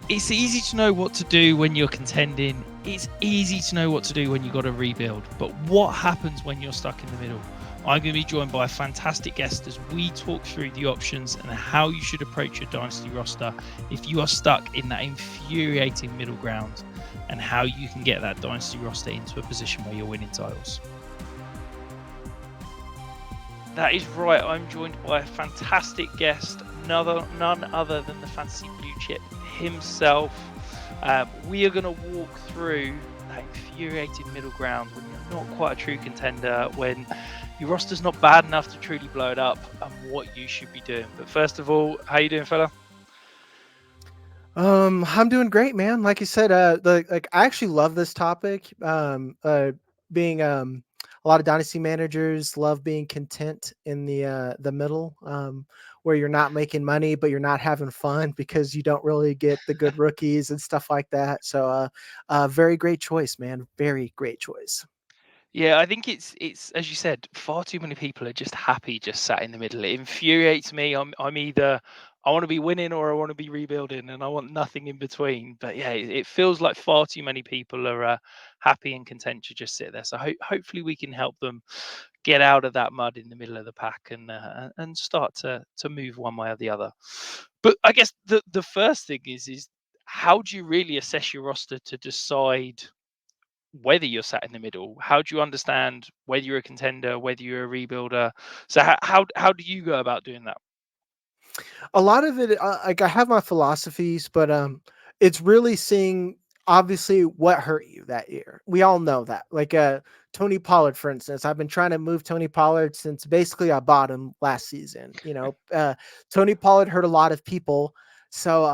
It's easy to know what to do when you're contending. It's easy to know what to do when you've got to rebuild. But what happens when you're stuck in the middle? I'm going to be joined by a fantastic guest as we talk through the options and how you should approach your dynasty roster if you are stuck in that infuriating middle ground, and how you can get that dynasty roster into a position where you're winning titles. That is right. I'm joined by a fantastic guest, none other than the fantasy blue chip himself. We are going to walk through that infuriating middle ground when you're not quite a true contender, when your roster's not bad enough to truly blow it up, and what you should be doing. But first of all, how you doing, fella? I'm doing great, man. Like you said, I actually love this topic. Being a lot of dynasty managers love being content in the middle, where you're not making money, but you're not having fun because you don't really get the good rookies and stuff like that. So, very great choice, man. Very great choice. Yeah, I think it's as you said, far too many people are just happy just sat in the middle. It infuriates me. I'm either I want to be winning or I want to be rebuilding, and I want nothing in between. But yeah, it feels like far too many people are happy and content to just sit there. So hopefully we can help them get out of that mud in the middle of the pack, and start to move one way or the other. But I guess the first thing is how do you really assess your roster to decide whether you're sat in the middle? How do you understand whether you're a contender, whether you're a rebuilder? So how do you go about doing that? A lot of it, like I have my philosophies, but it's really seeing obviously what hurt you that year. We all know that. Like Tony Pollard, for instance, I've been trying to move Tony Pollard since basically I bought him last season. Tony Pollard hurt a lot of people. So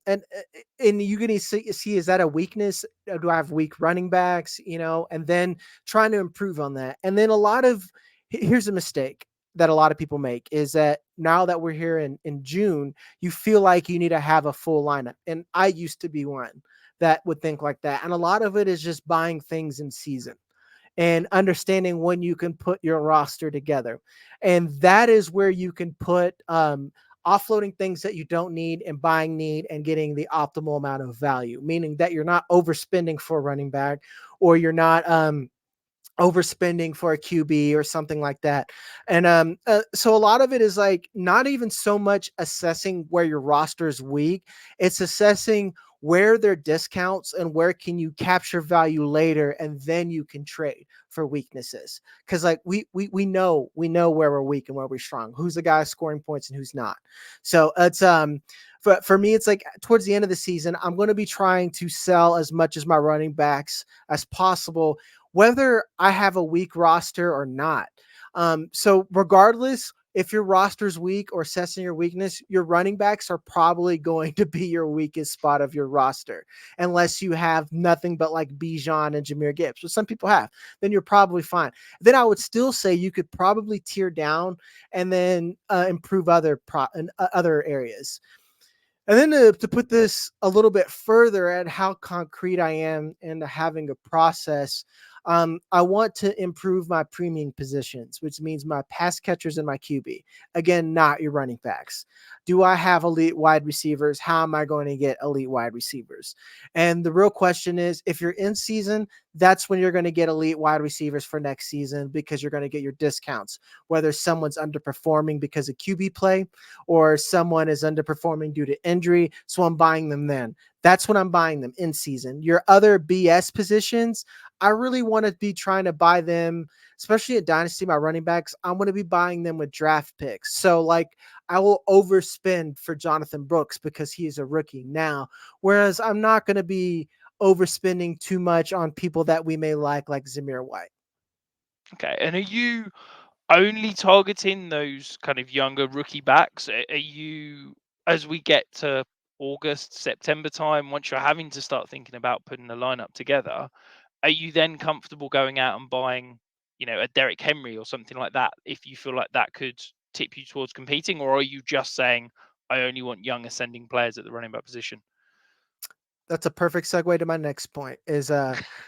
and you gonna see, is that a weakness? Do I have weak running backs? And then trying to improve on that. And then a lot of here's a mistake that a lot of people make is that now that we're here in June, you feel like you need to have a full lineup. And I used to be one that would think like that. And a lot of it is just buying things in season and understanding when you can put your roster together. And that is where you can put offloading things that you don't need and buying need and getting the optimal amount of value, meaning that you're not overspending for a running back or you're not overspending for a QB or something like that. And so a lot of it is like not even so much assessing where your roster is weak, it's assessing where there are discounts and where can you capture value later and then you can trade for weaknesses. Because like we know where we're weak and where we're strong, who's the guy scoring points and who's not. So it's for me, it's like towards the end of the season, I'm going to be trying to sell as much as my running backs as possible, whether I have a weak roster or not. So regardless, if your roster's weak or assessing your weakness, your running backs are probably going to be your weakest spot of your roster, unless you have nothing but like Bijan and Jameer Gibbs, which some people have. Then you're probably fine. Then I would still say you could probably tear down and then improve other areas. And then to put this a little bit further at how concrete I am into having a process, I want to improve my premium positions, which means my pass catchers and my QB. Again, not your running backs. Do I have elite wide receivers? How am I going to get elite wide receivers? And the real question is, if you're in season, that's when you're going to get elite wide receivers for next season because you're going to get your discounts, whether someone's underperforming because of QB play or someone is underperforming due to injury. So I'm buying them then. That's when I'm buying them in season. Your other BS positions, I really want to be trying to buy them, especially at Dynasty, my running backs. I'm going to be buying them with draft picks. So, like, I will overspend for Jonathan Brooks because he is a rookie now. Whereas I'm not going to be overspending too much on people that we may like Zamir White. Okay, and are you only targeting those kind of younger rookie backs? Are you, as we get to August, September time, once you're having to start thinking about putting the lineup together, are you then comfortable going out and buying, a Derrick Henry or something like that if you feel like that could tip you towards competing, or are you just saying I only want young ascending players at the running back position? That's a perfect segue to my next point is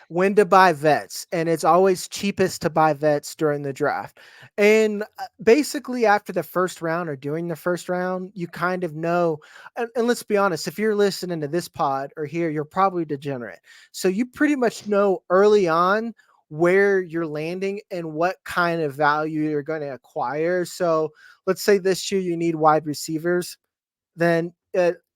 when to buy vets, and it's always cheapest to buy vets during the draft. And basically after the first round or during the first round, you kind of know, and let's be honest, if you're listening to this pod or here, you're probably degenerate. So you pretty much know early on where you're landing and what kind of value you're going to acquire. So let's say this year you need wide receivers, then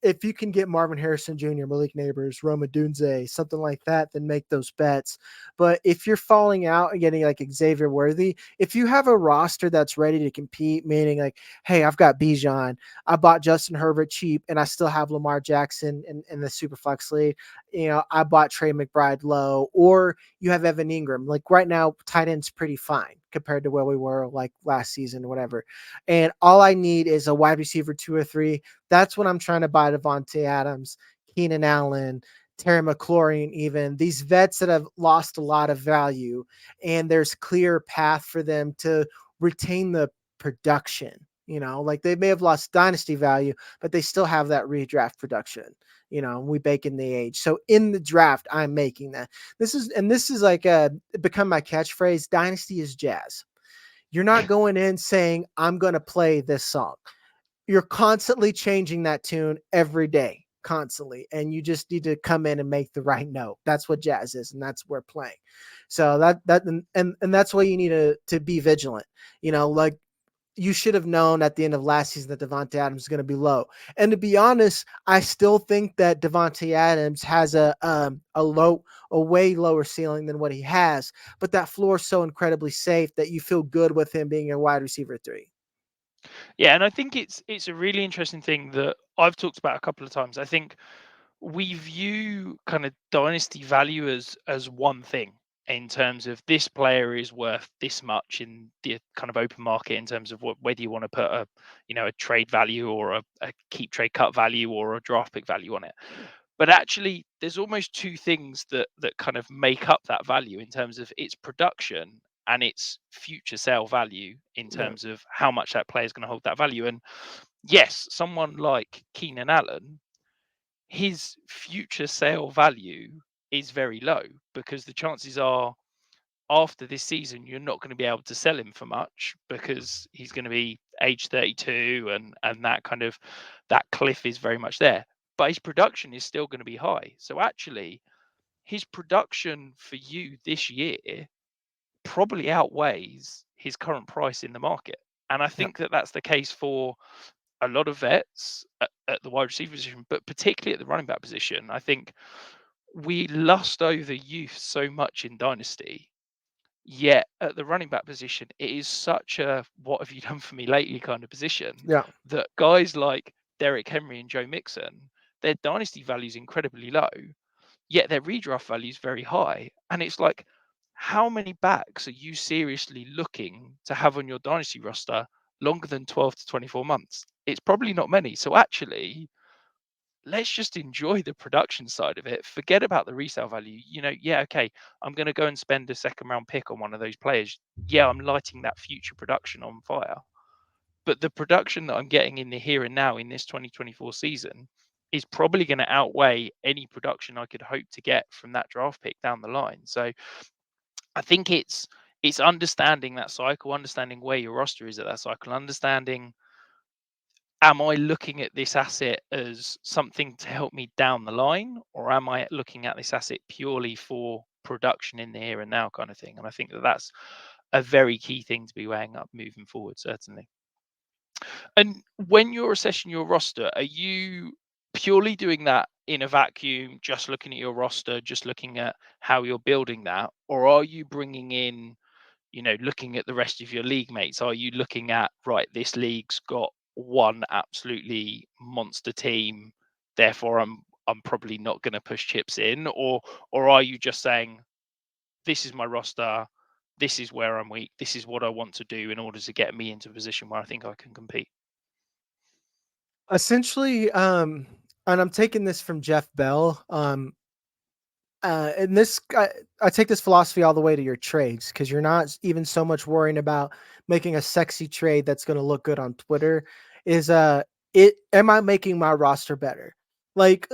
if you can get Marvin Harrison Jr., Malik Neighbors, Roma Dunze, something like that, then make those bets. But if you're falling out and getting like Xavier Worthy, if you have a roster that's ready to compete, meaning like, hey, I've got Bijan, I bought Justin Herbert cheap, and I still have Lamar Jackson in the Superflex league. I bought Trey McBride low, or you have Evan Ingram. Like right now, tight end's pretty fine compared to where we were like last season or whatever. And all I need is a wide receiver 2 or 3. That's when I'm trying to buy Devontae Adams, Keenan Allen, Terry McLaurin, even these vets that have lost a lot of value, and there's clear path for them to retain the production. Like they may have lost dynasty value, but they still have that redraft production. We bake in the age. So in the draft, I'm making that. This is like become my catchphrase. Dynasty is jazz. You're not going in saying I'm going to play this song. You're constantly changing that tune every day, constantly, and you just need to come in and make the right note. That's what jazz is, and that's what we're playing. So and that's why you need to be vigilant. Like you should have known at the end of last season that Devontae Adams is going to be low. And to be honest, I still think that Devontae Adams has a way lower ceiling than what he has, but that floor is so incredibly safe that you feel good with him being a wide receiver 3. Yeah, and I think it's a really interesting thing that I've talked about a couple of times. I think we view kind of dynasty value as one thing in terms of this player is worth this much in the kind of open market in terms of whether you want to put a trade value or a keep trade cut value or a draft pick value on it. But actually there's almost two things that kind of make up that value in terms of its production and its future sale value in Right. terms of how much that player is going to hold that value. And yes, someone like Keenan Allen, his future sale value is very low because the chances are after this season you're not going to be able to sell him for much because he's going to be age 32 and that kind of that cliff is very much there, but his production is still going to be high. So actually his production for you this year probably outweighs his current price in the market. And I Yeah. think that that's the case for a lot of vets at the wide receiver position, but particularly at the running back position. I think we lust over youth so much in Dynasty, yet at the running back position, it is such a what have you done for me lately kind of position Yeah. that guys like Derrick Henry and Joe Mixon, their Dynasty value is incredibly low, yet their redraft value is very high. And it's like, how many backs are you seriously looking to have on your Dynasty roster longer than 12 to 24 months? It's probably not many. So actually, let's just enjoy the production side of it. Forget about the resale value. Yeah, okay, I'm going to go and spend a second round pick on one of those players. Yeah, I'm lighting that future production on fire. But the production that I'm getting in the here and now in this 2024 season is probably going to outweigh any production I could hope to get from that draft pick down the line. So I think it's understanding that cycle, understanding where your roster is at that cycle, understanding, am I looking at this asset as something to help me down the line, or am I looking at this asset purely for production in the here and now kind of thing? And I think that that's a very key thing to be weighing up moving forward, certainly. And when you're assessing your roster, are you purely doing that in a vacuum, just looking at your roster, just looking at how you're building that? Or are you bringing in, looking at the rest of your league mates? Are you looking at, right, this league's got one absolutely monster team, therefore I'm probably not going to push chips in? Or are you just saying, this is my roster, this is where I'm weak, this is what I want to do in order to get me into a position where I think I can compete? Essentially, and I'm taking this from Jeff Bell. And I take this philosophy all the way to your trades because you're not even so much worrying about making a sexy trade that's going to look good on Twitter. Is it? Am I making my roster better? Like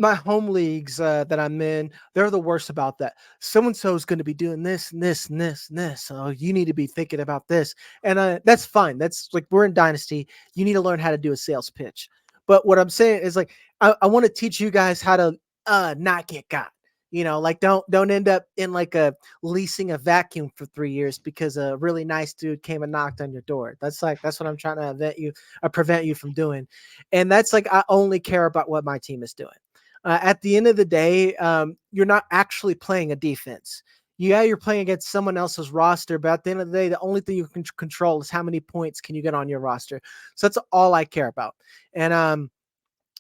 my home leagues that I'm in, they're the worst about that. So and so is going to be doing this and this and this and this. So you need to be thinking about this, and that's fine. That's like we're in Dynasty. You need to learn how to do a sales pitch. But what I'm saying is like I want to teach you guys how to not get got. Like don't end up in like a leasing a vacuum for 3 years because a really nice dude came and knocked on your door. That's what I'm trying to prevent you from doing, and that's like I only care about what my team is doing. At the end of the day, you're not actually playing a defense. Yeah, you're playing against someone else's roster, but at the end of the day, the only thing you can control is how many points can you get on your roster. So that's all I care about. And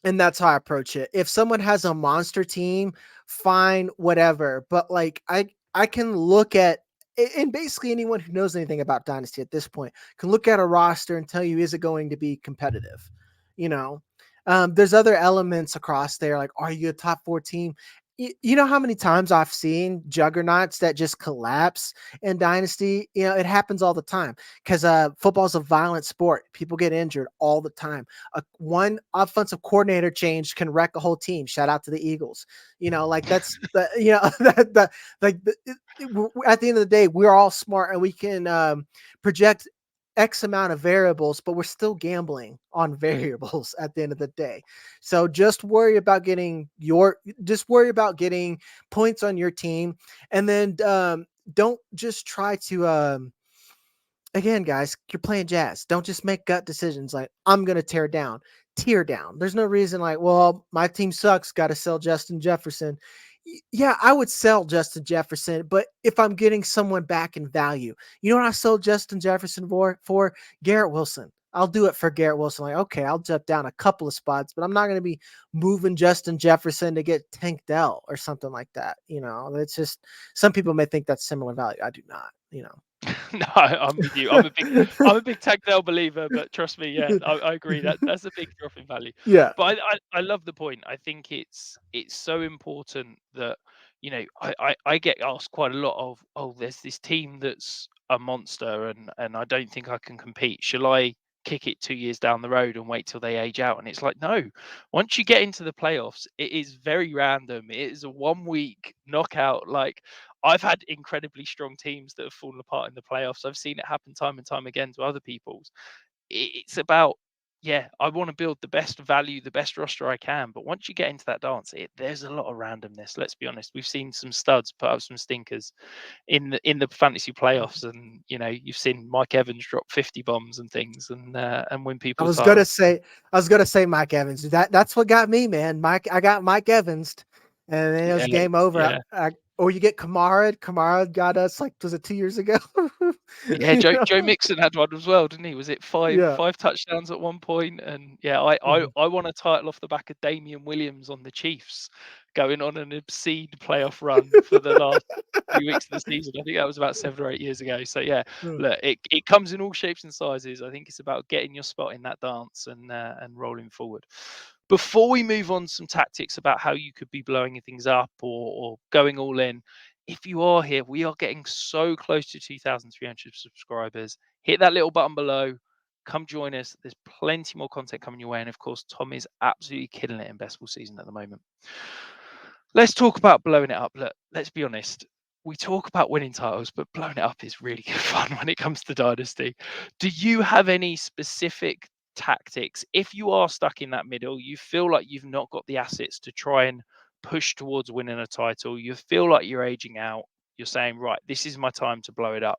that's how I approach it. If someone has a monster team, fine, whatever. But like I can look at, and basically anyone who knows anything about Dynasty at this point can look at a roster and tell you, is it going to be competitive? You know, there's other elements across there. Like, are you a top 4 team? You know how many times I've seen juggernauts that just collapse in Dynasty? It happens all the time because football's a violent sport. People get injured all the time. One offensive coordinator change can wreck a whole team. Shout out to the Eagles. Like that's the that like at the end of the day, we're all smart and we can project X amount of variables, but we're still gambling on variables at the end of the day. So just worry about getting points on your team, and then don't just try to again, guys, you're playing jazz. Don't just make gut decisions like I'm gonna tear down. There's no reason like, well, my team sucks, gotta sell Justin Jefferson. Yeah, I would sell Justin Jefferson, but if I'm getting someone back in value, you know what I sold Justin Jefferson for? Garrett Wilson. I'll do it for Garrett Wilson. Like, okay, I'll jump down a couple of spots, but I'm not going to be moving Justin Jefferson to get Tank Dell or something like that. It's just some people may think that's similar value. I do not. No, I'm with you. I'm a big Tagdale believer, but trust me, yeah, I agree that that's a big drop in value. Yeah. But I love the point. I think it's so important that I get asked quite a lot of, oh, there's this team that's a monster, and I don't think I can compete. Shall I kick it 2 years down the road and wait till they age out? And it's like, no. Once you get into the playoffs, it is very random. It is a 1 week knockout. Like, I've had incredibly strong teams that have fallen apart in the playoffs. I've seen it happen time and time again to other people's. It's about, yeah, I want to build the best value, the best roster I can. But once you get into that dance, there's a lot of randomness. Let's be honest. We've seen some studs put up some stinkers in the fantasy playoffs, and you've seen Mike Evans drop 50 bombs and things, and win I people's was gonna titles. say, I was gonna say Mike Evans. That's what got me, man. I got Mike Evans, and then it Yeah, was game over. yeah. Or you get Kamara. Kamara got us like was it 2 years ago? Yeah, You Joe know? Mixon had one as well, didn't he? Was it five Yeah. five touchdowns at one point? And yeah, I I, Mhm. I won a title off the back of Damian Williams on the Chiefs, going on an obscene playoff run for the last 3 weeks of the season. I think that was about 7 or 8 years ago. So yeah, Mm. look, it comes in all shapes and sizes. I think it's about getting your spot in that dance and rolling forward. Before we move on, some tactics about how you could be blowing things up or going all in. If you are here, we are getting so close to 2,300 subscribers. Hit that little button below. Come join us. There's plenty more content coming your way. And of course, Tom is absolutely killing it in best ball season at the moment. Let's talk about blowing it up. Look, let's be honest. We talk about winning titles, but blowing it up is really good fun when it comes to Dynasty. Do you have any specific tactics? If you are stuck in that middle, you feel like you've not got the assets to try and push towards winning a title, you feel like you're aging out, you're saying, right, this is my time to blow it up.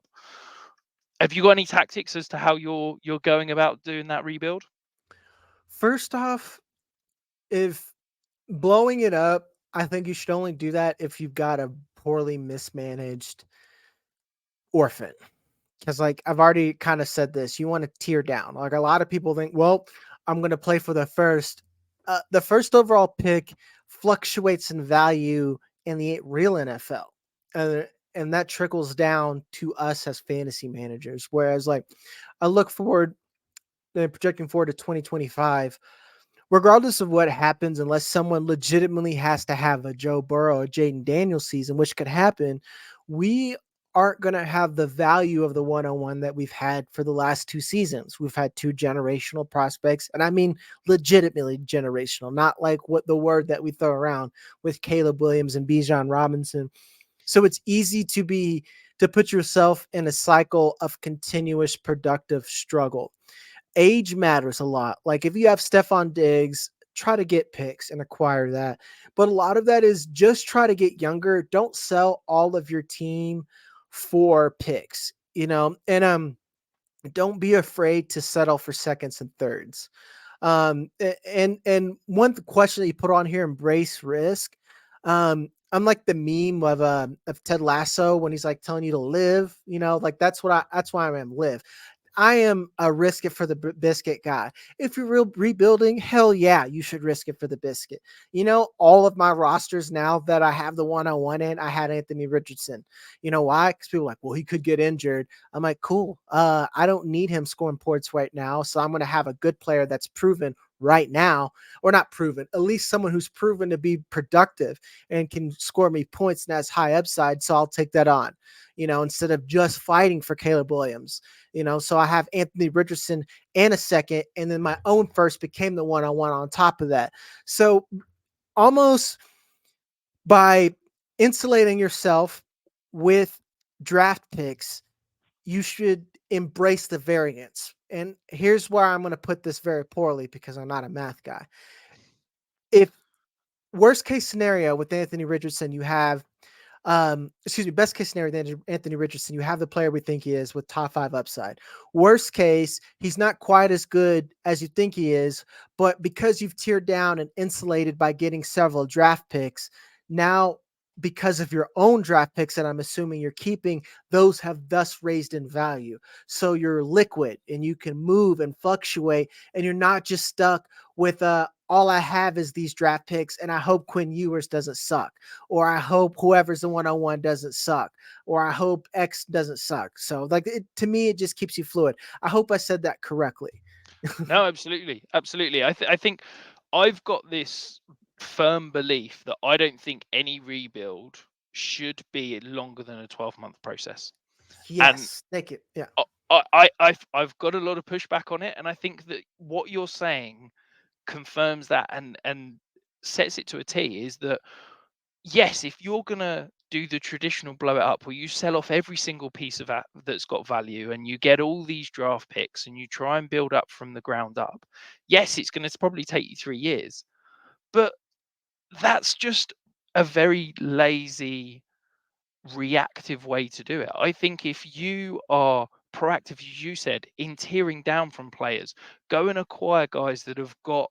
Have you got any tactics as to how you're going about doing that rebuild? First off, if blowing it up, I think you should only do that if you've got a poorly mismanaged orphan. Because like I've already kind of said this, you want to tear down. Like a lot of people think, well, I'm going to play for the first. The first overall pick fluctuates in value in the real NFL, and that trickles down to us as fantasy managers. Whereas, like, I look forward, projecting forward to 2025, regardless of what happens, unless someone legitimately has to have a Joe Burrow or Jaden Daniels season, which could happen, we aren't going to have the value of the one-on-one that we've had for the last 2 seasons. We've had two generational prospects, and I mean legitimately generational, not like what the word that we throw around with Caleb Williams and Bijan Robinson. So it's easy to put yourself in a cycle of continuous productive struggle. Age matters a lot. Like if you have Stephon Diggs, try to get picks and acquire that. But a lot of that is just try to get younger. Don't sell all of your team for picks, and don't be afraid to settle for seconds and thirds. And one question that you put on here, embrace risk. I'm like the meme of Ted Lasso when he's like telling you to live, like that's why I am live. I am a risk it for the biscuit guy. If you're rebuilding, hell yeah, you should risk it for the biscuit. All of my rosters now that I have the one-on-one in, I had Anthony Richardson. You know why? Because people are like, well, he could get injured. I'm like, cool. I don't need him scoring points right now. So I'm going to have a good player that's proven right now, or not proven, at least someone who's proven to be productive and can score me points and has high upside. So I'll take that on, instead of just fighting for Caleb Williams. So I have Anthony Richardson and a second, and then my own first became the one-on-one on top of that. So almost by insulating yourself with draft picks, you should embrace the variance. And here's where I'm going to put this very poorly because I'm not a math guy. If worst case scenario with Anthony Richardson, you have best case scenario, then Anthony Richardson, you have the player we think he is with top 5 upside. Worst case, he's not quite as good as you think he is, but because you've tiered down and insulated by getting several draft picks, now because of your own draft picks that I'm assuming you're keeping, those have thus raised in value. So you're liquid and you can move and fluctuate, and you're not just stuck with all I have is these draft picks, and I hope Quinn Ewers doesn't suck, or I hope whoever's the one-on-one doesn't suck, or I hope X doesn't suck. So to me, it just keeps you fluid. I hope I said that correctly. No, absolutely, absolutely. I think I've got this firm belief that I don't think any rebuild should be longer than a 12-month process. And Yes, thank you. Yeah. I've got a lot of pushback on it, and I think that what you're saying confirms that and sets it to a T. Is that yes, if you're gonna do the traditional blow it up, where you sell off every single piece of that that's got value, and you get all these draft picks, and you try and build up from the ground up, yes, it's going to probably take you 3 years, but that's just a very lazy reactive way to do it. I think if you are proactive, as you said, in tearing down from players, go and acquire guys that have got,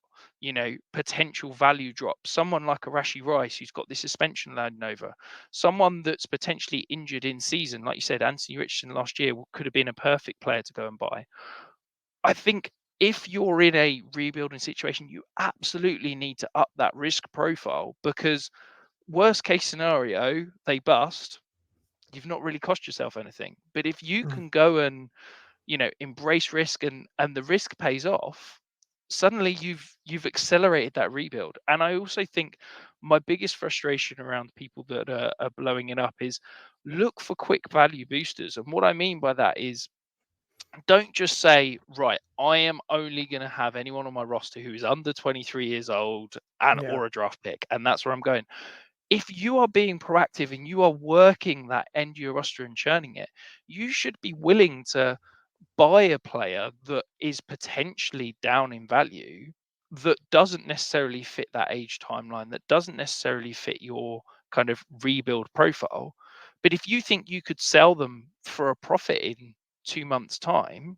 potential value drops. Someone like a Rashi Rice who's got the suspension landing over, someone that's potentially injured in season, like you said, Anthony Richardson last year could have been a perfect player to go and buy. I think if you're in a rebuilding situation, you absolutely need to up that risk profile, because worst case scenario, they bust, you've not really cost yourself anything. But if you Mm. can go and embrace risk, and the risk pays off, suddenly you've accelerated that rebuild. And I also think my biggest frustration around people that are blowing it up is look for quick value boosters. And what I mean by that is, don't just say, right, I am only going to have anyone on my roster who is under 23 years old and Yeah. or a draft pick, and that's where I'm going. If you are being proactive and you are working that end of your roster and churning it, you should be willing to buy a player that is potentially down in value, that doesn't necessarily fit that age timeline, that doesn't necessarily fit your kind of rebuild profile. But if you think you could sell them for a profit in 2 months' time,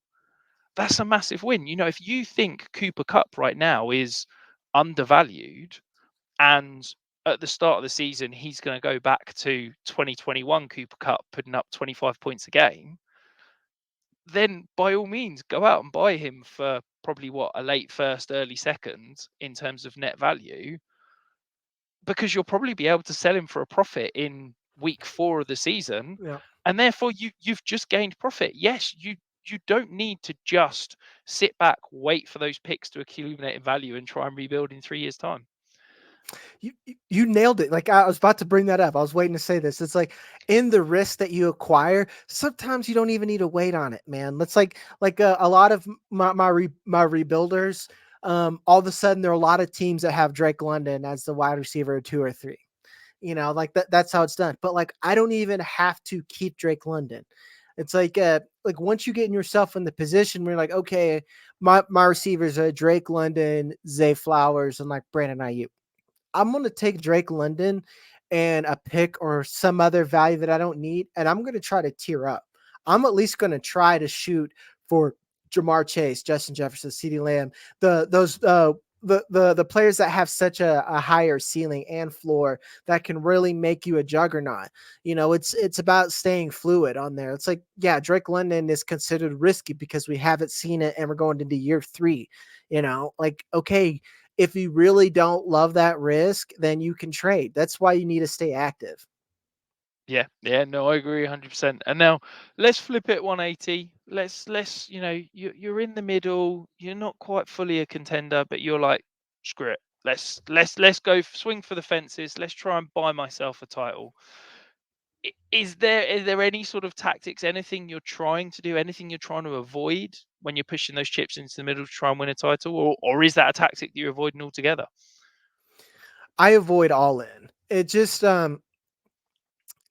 that's a massive win. If you think Cooper Cup right now is undervalued, and at the start of the season he's going to go back to 2021 Cooper Cup putting up 25 points a game, then by all means go out and buy him for probably what, a late first, early second in terms of net value, because you'll probably be able to sell him for a profit in week 4 of the season, Yeah. and therefore you've just gained profit. Yes, you don't need to just sit back, wait for those picks to accumulate in value and try and rebuild in 3 years time. You nailed it. Like I was about to bring that up. I was waiting to say this. It's like in the risk that you acquire, sometimes you don't even need to wait on it, man. Let's a lot of my rebuilders. All of a sudden, there are a lot of teams that have Drake London as the wide receiver 2 or 3. Like that's how it's done. But like I don't even have to keep Drake London. It's like once you get yourself in the position where you're like, okay, my receivers are Drake London, Zay Flowers, and like Brandon Ayuk. I'm going to take Drake London and a pick or some other value that I don't need, and I'm going to try to tier up. I'm at least going to try to shoot for Jamar Chase, Justin Jefferson, CeeDee Lamb, the players that have such a higher ceiling and floor that can really make you a juggernaut. It's about staying fluid on there. It's like, yeah, Drake London is considered risky because we haven't seen it and we're going into year 3. Like, okay, if you really don't love that risk, then you can trade. That's why you need to stay active. Yeah, yeah, no, I agree 100%. And now let's flip it 180. Let's you're in the middle. You're not quite fully a contender, but you're like, screw it. Let's go swing for the fences. Let's try and buy myself a title. Is there any sort of tactics, anything you're trying to do, anything you're trying to avoid when you're pushing those chips into the middle to try and win a title, or is that a tactic that you're avoiding altogether? I avoid all in. It just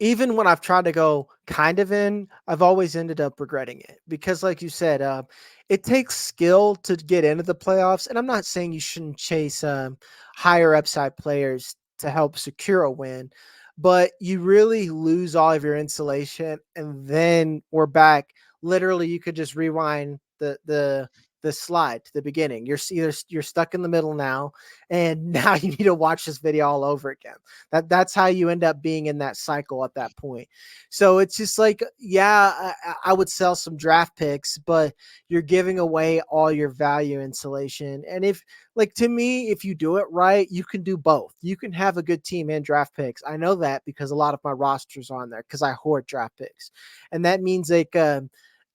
even when I've tried to go kind of in, I've always ended up regretting it because, like you said, it takes skill to get into the playoffs. And I'm not saying you shouldn't chase higher upside players to help secure a win, but you really lose all of your insulation, and then we're back. Literally, you could just rewind the slide to the beginning. You're stuck in the middle now, and now you need to watch this video all over again. That's how you end up being in that cycle at that point. So it's just like, yeah, I would sell some draft picks, but you're giving away all your value insulation. And if, like, to me, if you do it right, you can do both. You can have a good team and draft picks. I know that because a lot of my rosters are on there because I hoard draft picks, and that means like.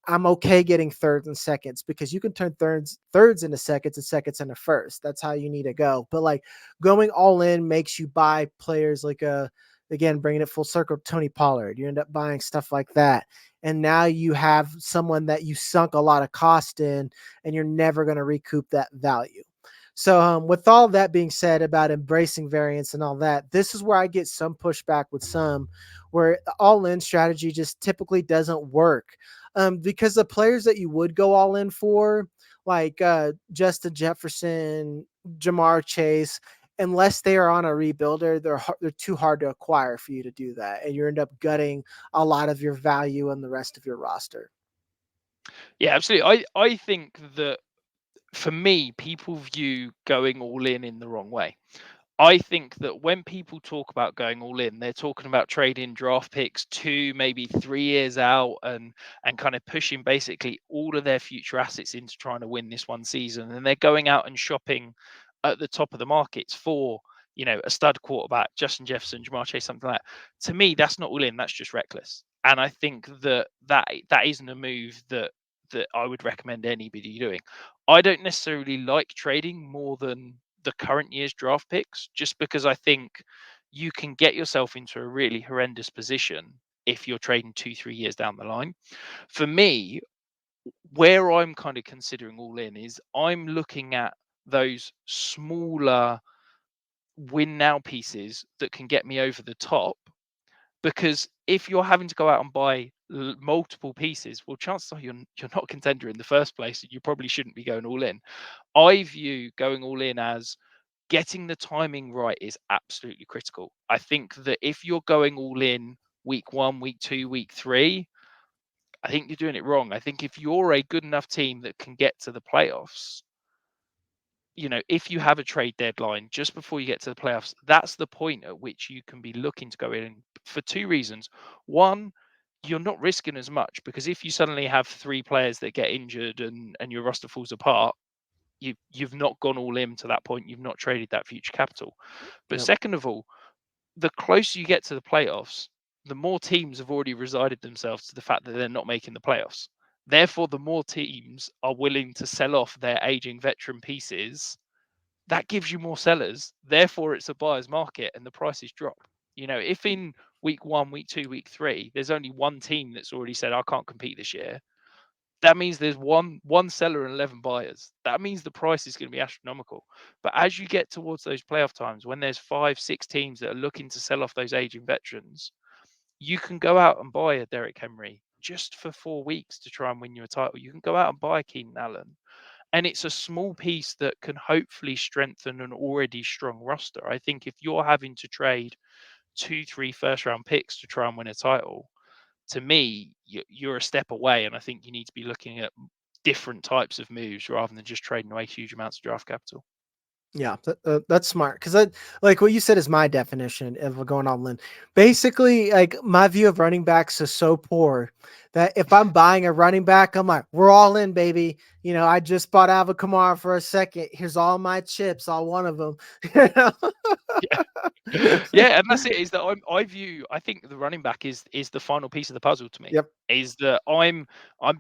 I'm okay getting thirds and seconds because you can turn thirds into seconds and seconds into first. That's how you need to go. But like going all in makes you buy players like again, bringing it full circle, Tony Pollard. You end up buying stuff like that. And now you have someone that you sunk a lot of cost in, and you're never going to recoup that value. So, with all that being said about embracing variance and all that, this is where I get some pushback with some, where all in strategy just typically doesn't work, because the players that you would go all in for, like Justin Jefferson, Jamar Chase, unless they are on a rebuilder, they're too hard to acquire for you to do that, and you end up gutting a lot of your value and the rest of your roster. Yeah, absolutely. I think that for me, people view going all in the wrong way. I think that when people talk about going all in, they're talking about trading draft picks 2, maybe 3 years out, and kind of pushing basically all of their future assets into trying to win this one season. And they're going out and shopping at the top of the markets for, a stud quarterback, Justin Jefferson, Jamar Chase, something like that. To me, that's not all in. That's just reckless. And I think that isn't a move that I would recommend anybody doing. I don't necessarily like trading more than the current year's draft picks, just because I think you can get yourself into a really horrendous position if you're trading 2, 3 years down the line. For me, where I'm kind of considering all in is I'm looking at those smaller win now pieces that can get me over the top, because if you're having to go out and buy multiple pieces, well, chances are you're not a contender in the first place, and you probably shouldn't be going all in. I view going all in as getting the timing right is absolutely critical. I think that if you're going all in week 1, week 2, week 3, I think you're doing it wrong. I think if you're a good enough team that can get to the playoffs, if you have a trade deadline just before you get to the playoffs, that's the point at which you can be looking to go in for 2 reasons. One, you're not risking as much, because if you suddenly have 3 players that get injured and your roster falls apart, you've not gone all in to that point. You've not traded that future capital. But Yep. second of all, the closer you get to the playoffs, the more teams have already resided themselves to the fact that they're not making the playoffs. Therefore, the more teams are willing to sell off their aging veteran pieces that gives you more sellers. Therefore, it's a buyer's market and the prices drop. If in week 1, week 2, week 3, there's only one team that's already said, I can't compete this year, that means there's one seller and 11 buyers. That means the price is going to be astronomical. But as you get towards those playoff times, when there's 5, 6 teams that are looking to sell off those aging veterans, you can go out and buy a Derek Henry just for 4 weeks to try and win you a title. You can go out and buy Keenan Allen, and it's a small piece that can hopefully strengthen an already strong roster. I think if you're having to trade 2, 3 first round picks to try and win a title, to me, you're a step away, and I think you need to be looking at different types of moves rather than just trading away huge amounts of draft capital. Yeah, that's smart because like what you said is my definition of going all in. Basically, like my view of running backs is so poor that if I'm buying a running back, I'm like, we're all in, baby. I just bought Alvin Kamara for a second. Here's all my chips, all one of them. Yeah, yeah, and that's it. Is that I think the running back is the final piece of the puzzle to me. Yep. Is that I'm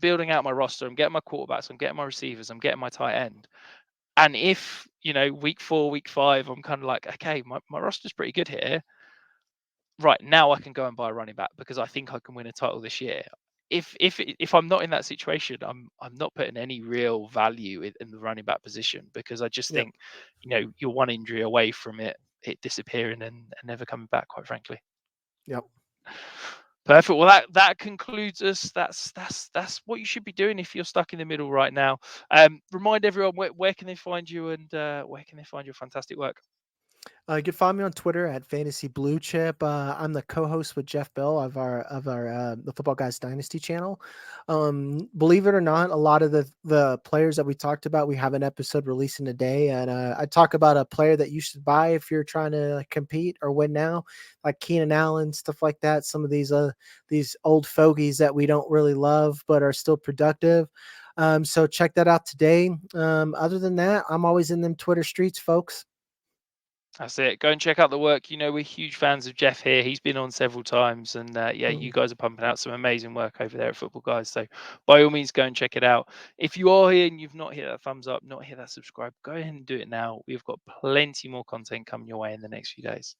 building out my roster. I'm getting my quarterbacks. I'm getting my receivers. I'm getting my tight end. And if, week 4, week 5, I'm kind of like, okay, my roster's pretty good here. Right now, I can go and buy a running back because I think I can win a title this year. If I'm not in that situation, I'm not putting any real value in the running back position because I just Yep. think, you're one injury away from it disappearing and never coming back, quite frankly. Yep. Perfect. Well, that concludes us. That's what you should be doing if you're stuck in the middle right now. Remind everyone where can they find you and where can they find your fantastic work. You can find me on Twitter at Fantasy Blue Chip. I'm the co-host with Jeff Bell of our the Football Guys Dynasty channel. Believe it or not, a lot of the players that we talked about, we have an episode releasing today, and I talk about a player that you should buy if you're trying to compete or win now, like Keenan Allen, stuff like that. Some of these old fogies that we don't really love but are still productive. So check that out today. Other than that, I'm always in them Twitter streets, folks. That's it. Go and check out the work. We're huge fans of Jeff here. He's been on several times, and yeah, you Mm. guys are pumping out some amazing work over there at Football Guys. So, by all means, go and check it out. If you are here and you've not hit that thumbs up, not hit that subscribe, go ahead and do it now. We've got plenty more content coming your way in the next few days.